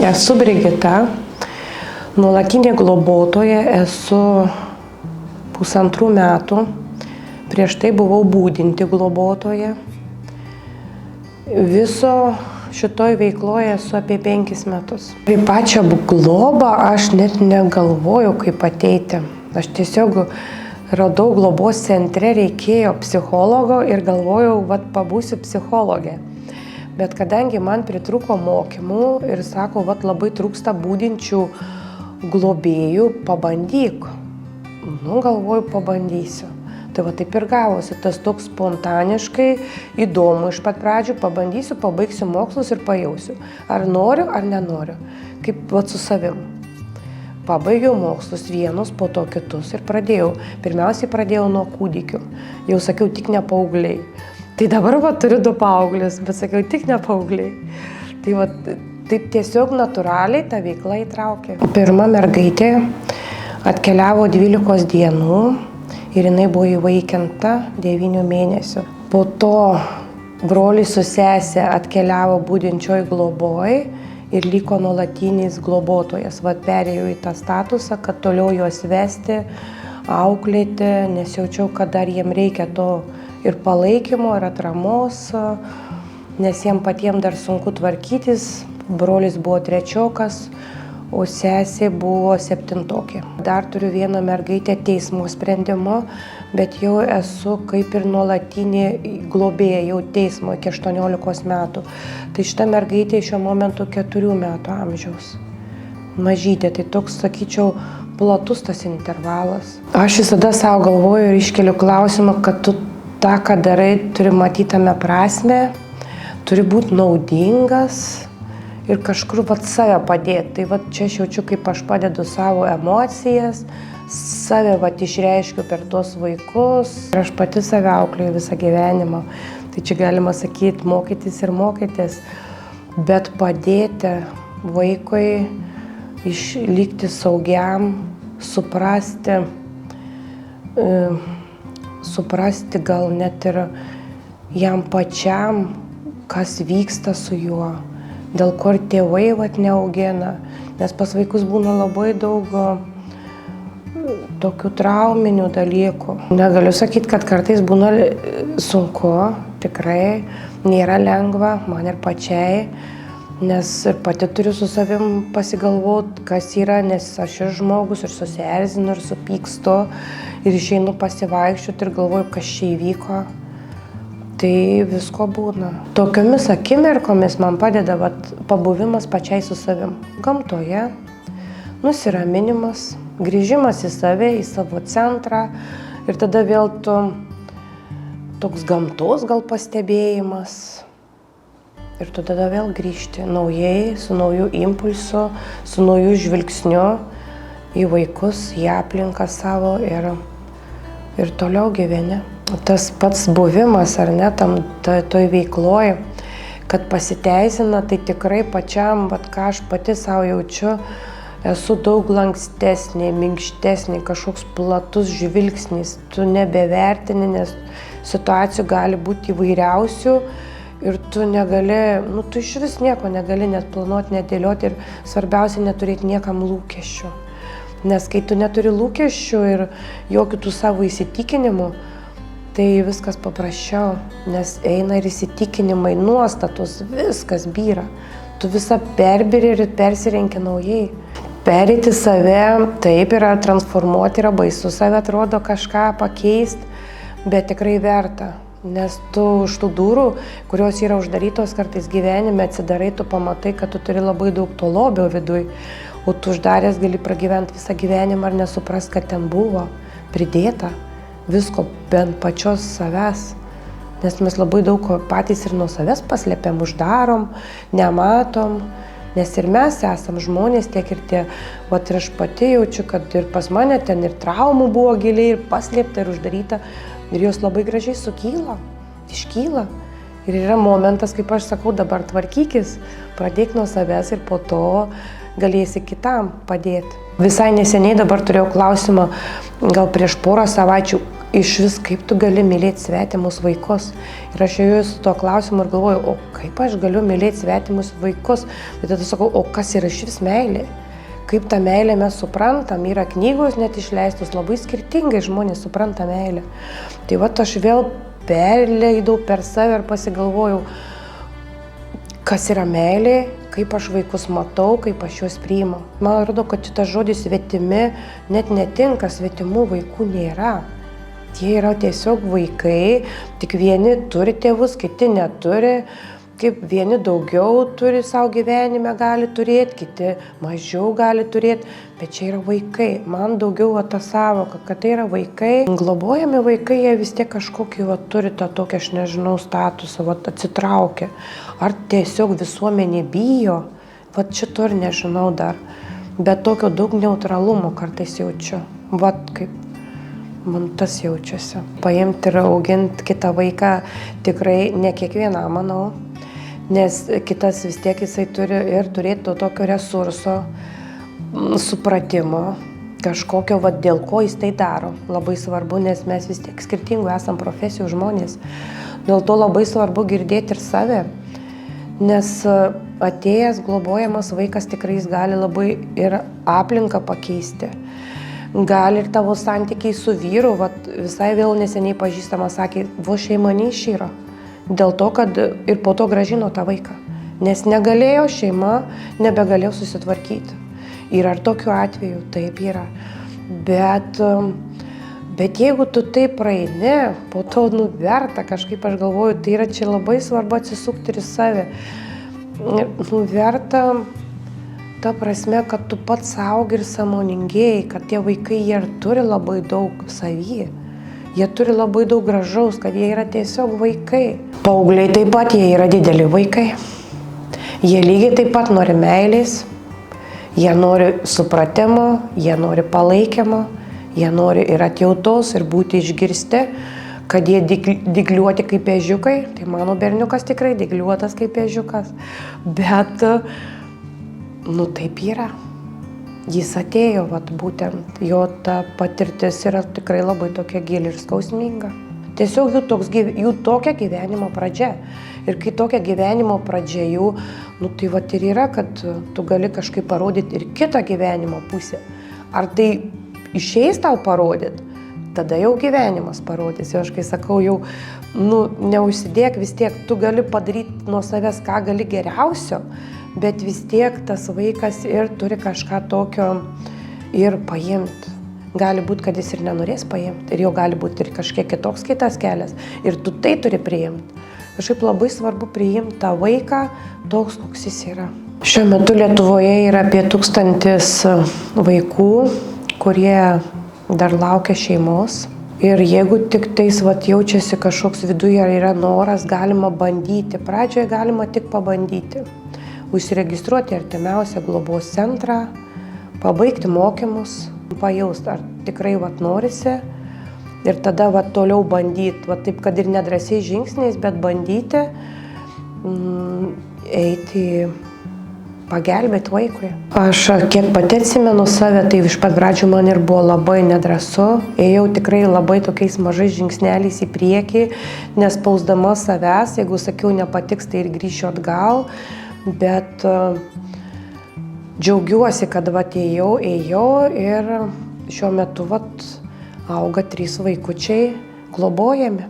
Esu Brigita, nuolatinė globotoja, esu 1,5 metų, prieš tai buvau būdinti globotoja. Viso šitoj veikloje esu apie 5 metus. Į pačią globą aš net negalvojau, kaip ateiti. Aš tiesiog radau globos centre, reikėjo psichologo ir galvojau, pabūsiu psichologė. Bet kadangi man pritrūko mokymų ir sako, labai trūksta būdinčių globėjų, pabandyk. Galvoju, pabandysiu. Tai taip ir gavosi, tas toks spontaniškai, įdomu iš pat pradžių, pabandysiu, pabaigsiu mokslus ir pajausiu, ar noriu, ar nenoriu, kaip su savim. Pabaigiau mokslus vienus, po to kitus ir pradėjau. Pirmiausiai pradėjau nuo kūdikių, jau sakiau, tik ne paaugliai. Tai dabar turiu 2 paauglius, bet sakiau, tik ne paaugliai. Tai taip tiesiog natūraliai ta veikla įtraukė. Pirma mergaitė atkeliavo 12 dienų. Ir jinai buvo įvaikinta 9 mėnesių. Po to brolis su sesė atkeliavo būdinčioj globoj ir liko nuolatinis globotojas. Perėjau į tą statusą, kad toliau juos vesti, auklėti, nes jaučiau, kad dar jiem reikia to ir palaikymo, ir atramos, nes jiem patiem dar sunku tvarkytis. Brolis buvo 3-okas, o sesė buvo 7-okė. Dar turiu vieną mergaitę teismo sprendimu, bet jau esu kaip ir nuolatinė globėja, jau teismo iki 18 metų. Tai šita mergaitė šiuo momentu 4 metų amžiaus. Mažytė, tai toks, sakyčiau, platus tas intervalas. Aš visada savo galvoju ir iškeliu klausimą, kad tu tą, ką darai, turi matyti tame prasmę, turi būti naudingas ir kažkur save padėti. Tai čia aš jaučiu, kaip aš padedu savo emocijas, save išreiškiu per tuos vaikus. Ir aš pati save auklėju visą gyvenimą. Tai čia galima sakyti, mokytis ir mokytis, bet padėti vaikui išlikti saugiam, suprasti gal net ir jam pačiam, kas vyksta su juo. Dėl ko ir tėvai neaugina, nes pas vaikus būna labai daug tokių trauminių dalykų. Negaliu sakyti, kad kartais būna sunku, tikrai nėra lengva, man ir pačiai, nes ir pati turiu su savim pasigalvoti, kas yra, nes aš ir žmogus, ir susierzinu, ir supykstu, ir išeinu pasivaikščioti ir galvoju, kas čia įvyko. Tai visko būna. Tokiomis akimirkomis man padeda pabuvimas pačiai su savim. Gamtoje, nusiraminimas, grįžimas į save, į savo centrą ir tada vėl toks gamtos gal pastebėjimas. Ir tu tada vėl grįžti naujai, su nauju impulsu, su nauju žvilgsniu į vaikus, į aplinką savo ir toliau gyveni. Tas pats buvimas, ar ne, toj veikloj, kad pasiteisina, tai tikrai pačiam, ką aš pati savo jaučiu, esu daug lankstesnė, minkštesnė, kažkoks platus žvilgsnis, tu nebevertini, nes situacijų gali būti įvairiausių ir tu negali, tu iš vis nieko negali net planuoti, nedėlioti ir svarbiausia neturėti niekam lūkesčių. Nes kai tu neturi lūkesčių ir jokių tų savo įsitikinimų, tai viskas paprasčiau, nes eina ir įsitikinimai, nuostatos, viskas byra. Tu visą perbiri ir persirenki naujai. Pereiti save, taip yra, transformuoti yra baisu, save atrodo kažką pakeisti, bet tikrai verta. Nes tu už tų durų, kurios yra uždarytos kartais gyvenime, atsidarai, tu pamatai, kad tu turi labai daug to lobio viduj, o tu uždaręs gali pragyventi visą gyvenimą ir nesuprast, kad ten buvo pridėta visko bent pačios savęs. Nes mes labai daug patys ir nuo savęs paslėpiam, uždarom, nematom, nes ir mes esam žmonės tiek ir tie. Ir aš pati jaučiu, kad ir pas mane ten ir traumų buvo giliai, ir paslėpta, ir uždaryta, ir jos labai gražiai sukyla, iškyla. Ir yra momentas, kaip aš sakau, dabar tvarkykis, pradėk nuo savęs ir po to galėsi kitam padėti. Visai neseniai dabar turėjau klausimą, gal prieš porą savaičių, iš vis kaip tu gali mylėti svetimus vaikus. Ir aš ėjau su tuo klausimu ir galvoju, o kaip aš galiu mylėti svetimus vaikus? Bet tada sakau, o kas yra iš vis meilė? Kaip tą meilę mes suprantam, yra knygos net išleistos, labai skirtingai žmonės supranta meilę. Tai va aš vėl perleidau per save ir pasigalvojau, kas yra meilė, kaip aš vaikus matau, kaip aš juos priimu. Man atrodo, kad šitas žodis svetimi net netinka, svetimų vaikų nėra. Jie yra tiesiog vaikai, tik vieni turi tėvus, kiti neturi. Kaip vieni daugiau turi savo gyvenime, gali turėti, kiti mažiau gali turėti, bet čia yra vaikai. Man daugiau ta savoka, kad tai yra vaikai. Globojami vaikai, jie vis tiek kažkokį turi tą tokį, aš nežinau, statusą, atsitraukia. Ar tiesiog visuomenė bijo, šito ir nežinau dar. Bet tokio daug neutralumo kartais jaučiu. Kaip man tas jaučiasi. Paimti ir auginti kitą vaiką tikrai ne kiekvieną, manau. Nes kitas vis tiek jisai turi ir turėti to tokio resurso, supratimo, kažkokio, dėl ko jis tai daro. Labai svarbu, nes mes vis tiek skirtingų esam profesijų žmonės. Dėl to labai svarbu girdėti ir save. Nes atėjęs globojamas vaikas tikrai jis gali labai ir aplinką pakeisti. Gali ir tavo santykiai su vyru, visai vėl neseniai pažįstama sakė, šeima neišyra. Dėl to, kad ir po to grąžino tą vaiką. Nes negalėjo šeima, nebegalėjo susitvarkyti. Yra ir tokių atvejų, taip yra. Bet jeigu tu taip praeini, po to nuverta, kažkaip aš galvoju, tai yra čia labai svarbu atsisukti ir į save. Nuverta ta prasme, kad tu pats augi ir sąmoningėjai, kad tie vaikai jie ir turi labai daug savyje. Jie turi labai daug gražaus, kad jie yra tiesiog vaikai. Paaugliai taip pat, jie yra dideli vaikai. Jie lygiai taip pat nori meilės, jie nori supratimo, jie nori palaikymo, jie nori ir atjautos, ir būti išgirsti, kad jie dygliuoti kaip ežiukai. Tai mano berniukas tikrai dygliuotas kaip ežiukas. Bet, taip yra. Jis atėjo, būtent, jo ta patirtis yra tikrai labai tokia gili ir skausminga. Tiesiog jų tokia gyvenimo pradžia. Ir kai tokia gyvenimo pradžia jų, tai ir yra, kad tu gali kažkaip parodyti ir kitą gyvenimo pusę. Ar tai išeis tau parodyti, tada jau gyvenimas parodys. Ir aš kai sakau, jau neužsidėk, vis tiek tu gali padaryti nuo savęs, ką gali geriausio, bet vis tiek tas vaikas ir turi kažką tokio ir paimti. Gali būti, kad jis ir nenorės paimti, ir jau gali būti ir kažkiek kitoks kitas kelias, ir tu tai turi priimti. Kažkaip labai svarbu priimti tą vaiką toks, koks jis yra. Šiuo metu Lietuvoje yra apie 1000 vaikų, kurie dar laukia šeimos. Ir jeigu tik tais jaučiasi kažkoks viduje, ar yra noras, galima bandyti. Pradžioje galima tik pabandyti. Užsiregistruoti artimiausią globos centrą, pabaigti mokymus, pajausti, ar tikrai norisi. Ir tada toliau bandyti, taip kad ir nedrąsiais žingsniais, bet bandyti eiti pagelbėti vaikui. Aš kiek pati atsimenu save, tai iš pat pradžių man ir buvo labai nedrąsu. Ėjau tikrai labai tokiais mažais žingsneliais į priekį, nespausdama savęs. Jeigu sakiau nepatiks, tai ir grįšiu atgal. Bet džiaugiuosi, kad ėjau ir šiuo metu auga 3 vaikučiai globojami.